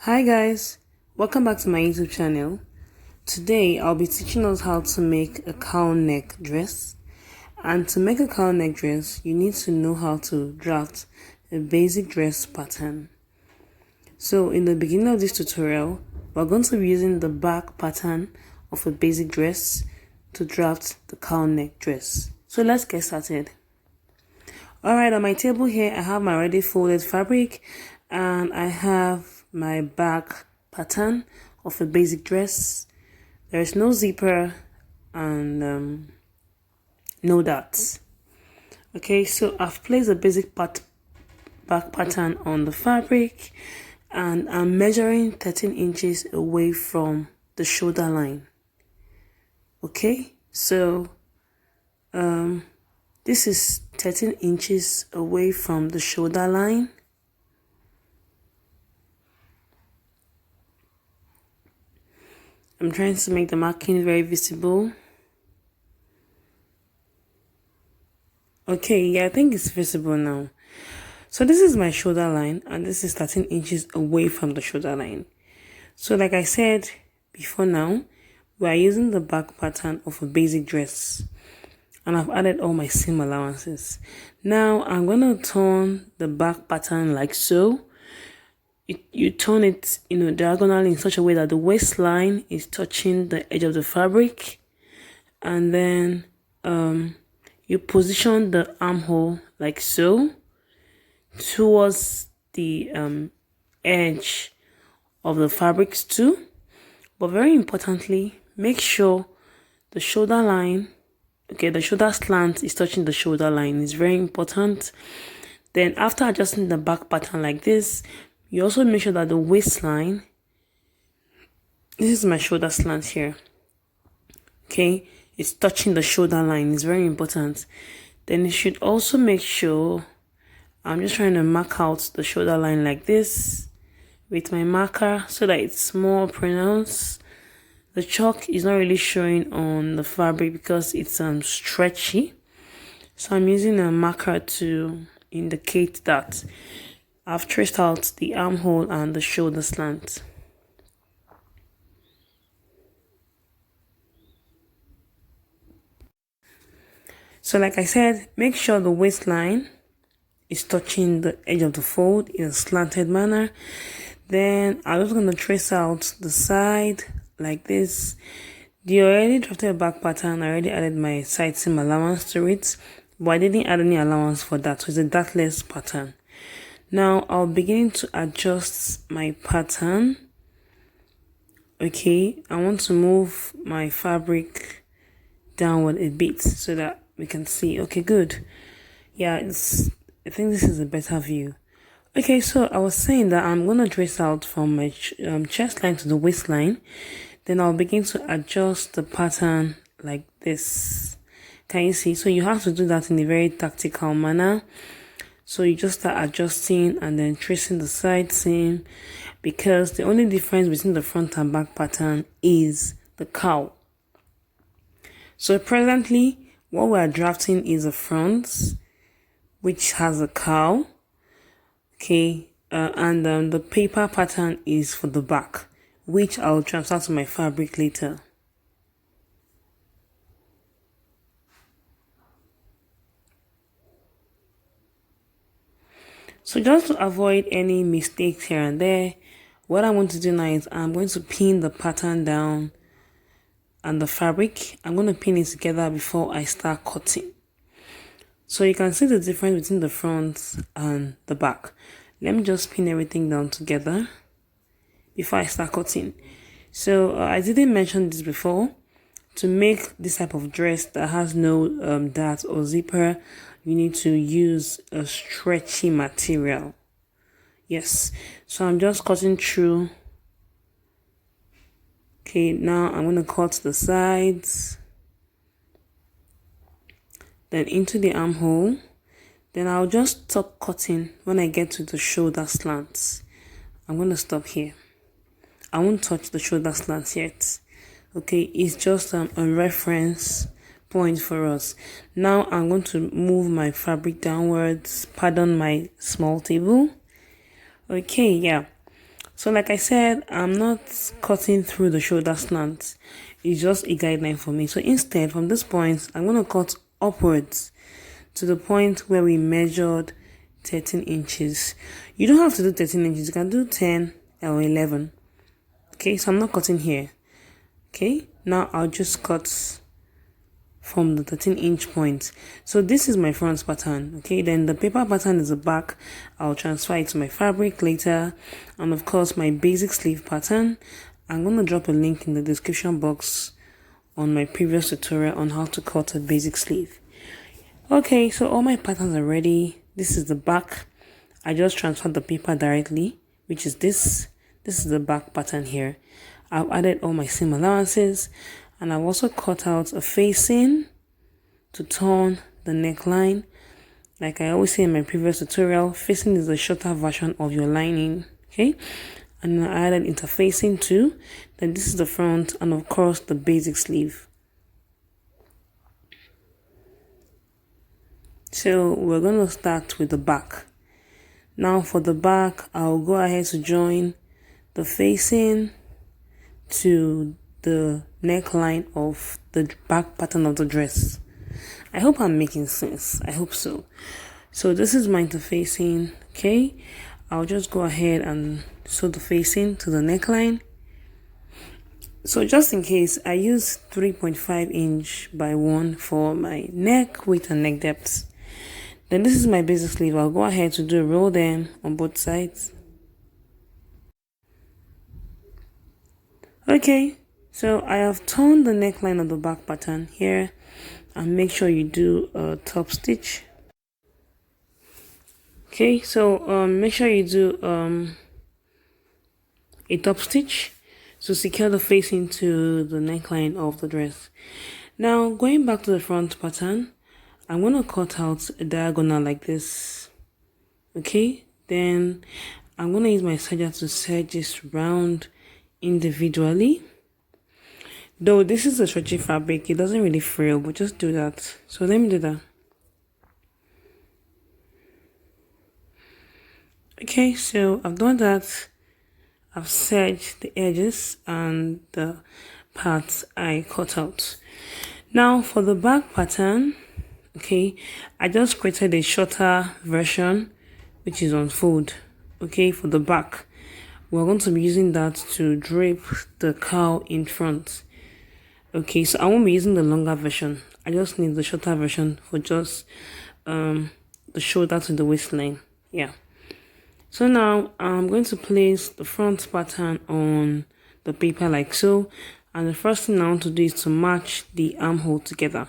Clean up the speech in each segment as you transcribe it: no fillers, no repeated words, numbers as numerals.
Hi guys, welcome back to my YouTube channel. Today I'll be teaching us how to make a cowl neck dress. And to make a cowl neck dress, you need to know how to draft a basic dress pattern. So in the beginning of this tutorial, we're going to be using the back pattern of a basic dress to draft the cowl neck dress. So let's get started. Alright, on my table here I have my already folded fabric and I have my back pattern of a basic dress. There is no zipper and no dots. Okay, so I've placed a basic back pattern on the fabric and I'm measuring 13 inches away from the shoulder line. Okay, so this is 13 inches away from the shoulder line. I'm trying to make the marking very visible. Okay, yeah, I think it's visible now. So this is my shoulder line and this is 13 inches away from the shoulder line. So like I said before now, we are using the back pattern of a basic dress. And I've added all my seam allowances. Now I'm going to turn the back pattern like so. You turn it, diagonally in such a way that the waistline is touching the edge of the fabric, and then you position the armhole like so towards the edge of the fabrics too. But very importantly, make sure the shoulder line, the shoulder slant is touching the shoulder line. It's very important. Then after adjusting the back pattern like this, you also make sure that the waistline, this is my shoulder slant here, okay, it's touching the shoulder line. It's very important. Then you should also make sure, I'm just trying to mark out the shoulder line like this with my marker so that it's more pronounced. The chalk is not really showing on the fabric because it's stretchy, so I'm using a marker to indicate that I've traced out the armhole and the shoulder slant. So like I said, make sure the waistline is touching the edge of the fold in a slanted manner. Then I'm just going to trace out the side like this. The already drafted back pattern, I already added my side seam allowance to it, but I didn't add any allowance for that, so it's a dartless pattern. Now I'll begin to adjust my pattern. Okay, I want to move my fabric downward a bit so that we can see. Okay, good. Yeah, I think this is a better view. Okay, so I was saying that I'm going to trace out from my chest line to the waistline. Then I'll begin to adjust the pattern like this. Can you see? So you have to do that in a very tactical manner. So you just start adjusting and then tracing the side seam, because the only difference between the front and back pattern is the cowl. So presently, what we are drafting is the front, which has a cowl. Okay, and the paper pattern is for the back, which I'll transfer to my fabric later. So just to avoid any mistakes here and there, what I'm going to do now is I'm going to pin the pattern down and the fabric. I'm going to pin it together before I start cutting. So you can see the difference between the front and the back. Let me just pin everything down together before I start cutting. So I didn't mention this before. To make this type of dress that has no dart or zipper, you need to use a stretchy material. Yes, so I'm just cutting through. Okay, now I'm going to cut the sides, then into the armhole. Then I'll just stop cutting when I get to the shoulder slants. I'm going to stop here. I won't touch the shoulder slants yet. Okay, it's just a reference point for us. Now I'm going to move my fabric downwards, pardon my small table. Okay, yeah. So like I said, I'm not cutting through the shoulder slant. It's just a guideline for me. So instead, from this point, I'm going to cut upwards to the point where we measured 13 inches. You don't have to do 13 inches. You can do 10 or 11. Okay, so I'm not cutting here. Okay, now I'll just cut from the 13-inch point. So this is my front pattern. Okay, then the paper pattern is the back. I'll transfer it to my fabric later. And of course, my basic sleeve pattern. I'm going to drop a link in the description box on my previous tutorial on how to cut a basic sleeve. Okay, so all my patterns are ready. This is the back. I just transferred the paper directly, which is this. This is the back pattern here. I've added all my seam allowances, and I've also cut out a facing to turn the neckline. Like I always say in my previous tutorial, facing is the shorter version of your lining. Okay, and I added interfacing too. Then this is the front, and of course the basic sleeve. So we're going to start with the back. Now for the back, I'll go ahead to join the facing to the neckline of the back pattern of the dress. I hope I'm making sense. I hope so. So this is my interfacing. Okay, I'll just go ahead and sew the facing to the neckline. So just in case, I use 3.5 inch by 1 for my neck width and neck depth. Then this is my basic sleeve. I'll go ahead to do a roll them on both sides. Okay, so I have turned the neckline of the back pattern here, and make sure you do a top stitch. Okay, so make sure you do a top stitch to secure the facing to the neckline of the dress. Now going back to the front pattern, I'm going to cut out a diagonal like this. Okay, then I'm going to use my serger to serge this round individually. Though this is a stretchy fabric, it doesn't really frill, but just do that. So let me do that. Okay, so I've done that. I've serged the edges and the parts I cut out. Now for the back pattern, okay, I just created a shorter version which is on fold. Okay, for the back, we're going to be using that to drape the cowl in front. Okay, so I won't be using the longer version. I just need the shorter version for just the shoulder to the waistline. Yeah. So now I'm going to place the front pattern on the paper like so, and the first thing I want to do is to match the armhole together.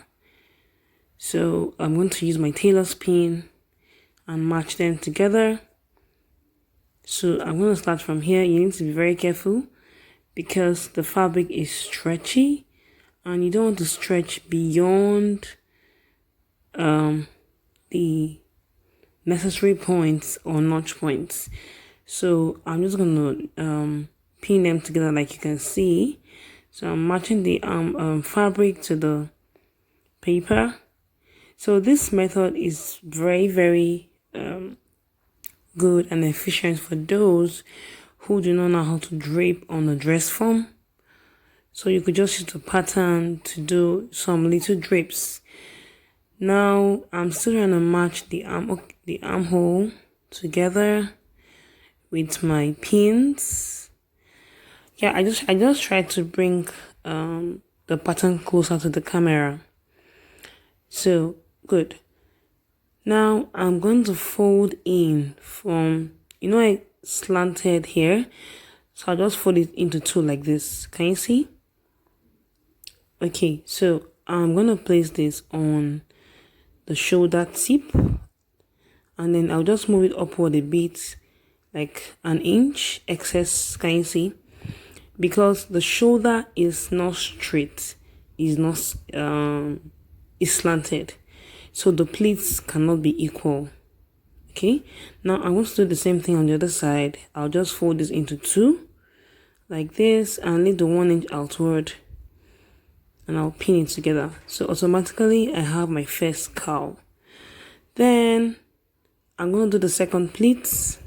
So I'm going to use my tailor's pin and match them together. So I'm going to start from here. You need to be very careful because the fabric is stretchy and you don't want to stretch beyond the necessary points or notch points. So I'm just going to pin them together like you can see. So I'm matching the fabric to the paper. So this method is very good and efficient for those who do not know how to drape on the dress form. So you could just use the pattern to do some little drapes. Now I'm still trying to match the armhole together with my pins. Yeah, I just tried to bring the pattern closer to the camera. So good. Now I'm going to fold in from, I slanted here, so I'll just fold it into two like this. Can you see? Okay, so I'm going to place this on the shoulder tip, and then I'll just move it upward a bit, like an inch excess. Can you see? Because the shoulder is not straight, is not is slanted, so the pleats cannot be equal. Okay, now I'm going to do the same thing on the other side. I'll just fold this into two like this and leave the 1 inch outward, and I'll pin it together. So automatically I have my first cowl. Then I'm going to do the second pleats.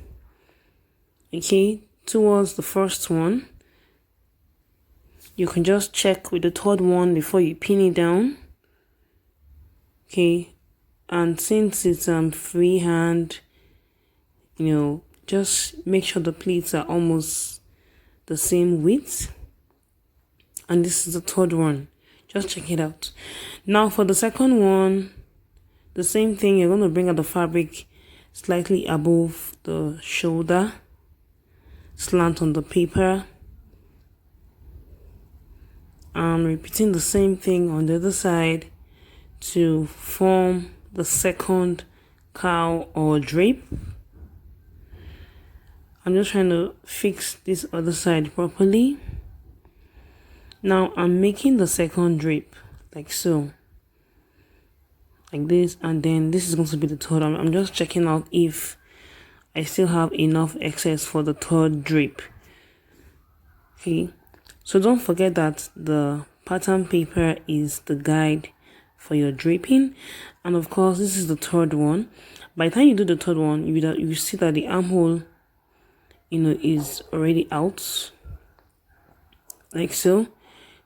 Okay, towards the first one. You can just check with the third one before you pin it down. Okay, and since it's freehand, just make sure the pleats are almost the same width. And this is the third one. Just check it out. Now for the second one, the same thing. You're going to bring out the fabric slightly above the shoulder, slant on the paper. I'm repeating the same thing on the other side to form the second cowl or drape. I'm just trying to fix this other side properly. Now I'm making the second drape like so, like this, and then this is going to be the third. I'm just checking out if I still have enough excess for the third drape. Okay, so don't forget that the pattern paper is the guide for your draping, and of course this is the third one. By the time you do the third one, you see that the armhole is already out, like so.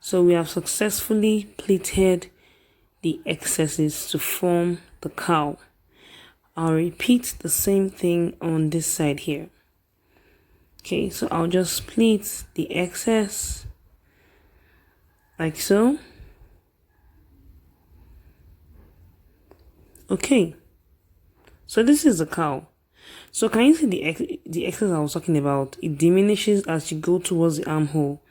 So we have successfully pleated the excesses to form the cowl. I'll repeat the same thing on this side here. Okay, so I'll just pleat the excess like so. Okay, so this is the cowl. So can you see the excess I was talking about? It diminishes as you go towards the armhole.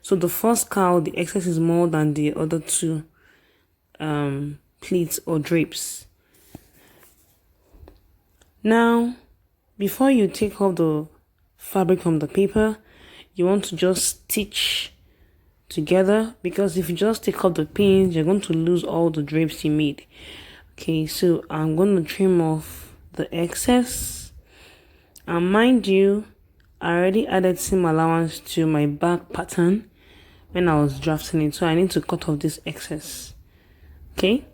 So the first cowl, the excess is more than the other two pleats or drapes. Now, before you take off the fabric from the paper, you want to just stitch together, because if you just take off the pins, you're going to lose all the drapes you made. Okay, so I'm going to trim off the excess. And mind you, I already added seam allowance to my back pattern when I was drafting it, so I need to cut off this excess. Okay,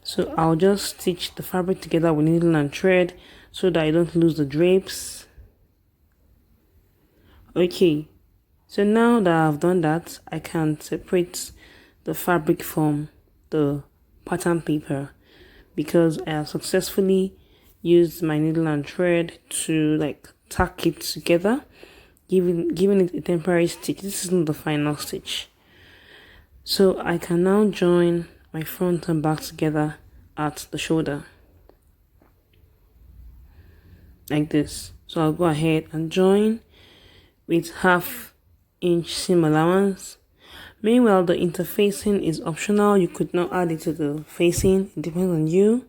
so I'll just stitch the fabric together with needle and thread so that I don't lose the drapes. Okay, so now that I've done that, I can separate the fabric from the pattern paper, because I have successfully used my needle and thread to tack it together, giving it a temporary stitch. This is not the final stitch. So I can now join my front and back together at the shoulder like this. So I'll go ahead and join with 1/2 inch seam allowance. Meanwhile, the interfacing is optional. You could not add it to the facing, it depends on you.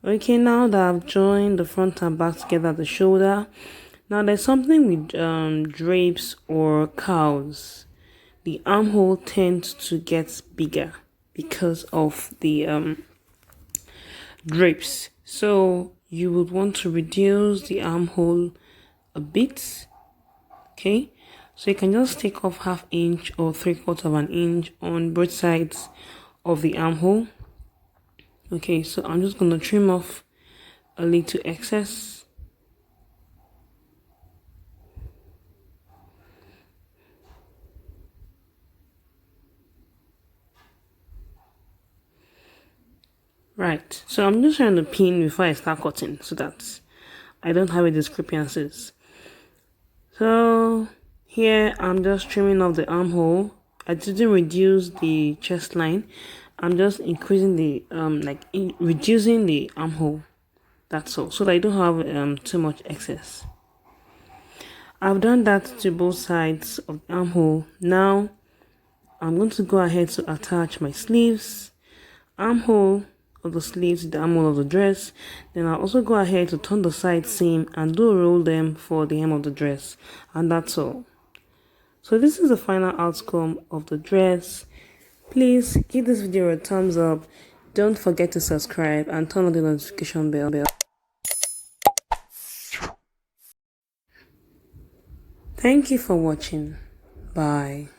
Okay, now that I've joined the front and back together at the shoulder, now there's something with drapes or cowls. The armhole tends to get bigger because of the drapes. So you would want to reduce the armhole a bit. Okay, so you can just take off 1/2 inch or 3/4 of an inch on both sides of the armhole. Okay, so I'm just going to trim off a little excess. Right, so I'm just trying to pin before I start cutting so that I don't have any discrepancies. So here I'm just trimming off the armhole. I didn't reduce the chest line. I'm just increasing the reducing the armhole. That's all, so that I don't have too much excess. I've done that to both sides of the armhole. Now I'm going to go ahead to attach my sleeves, armhole of the sleeves, the armhole of the dress. Then I'll also go ahead to turn the side seam and roll them for the hem of the dress, and that's all. So this is the final outcome of the dress. Please give this video a thumbs up. Don't forget to subscribe and turn on the notification bell. Thank you for watching. Bye.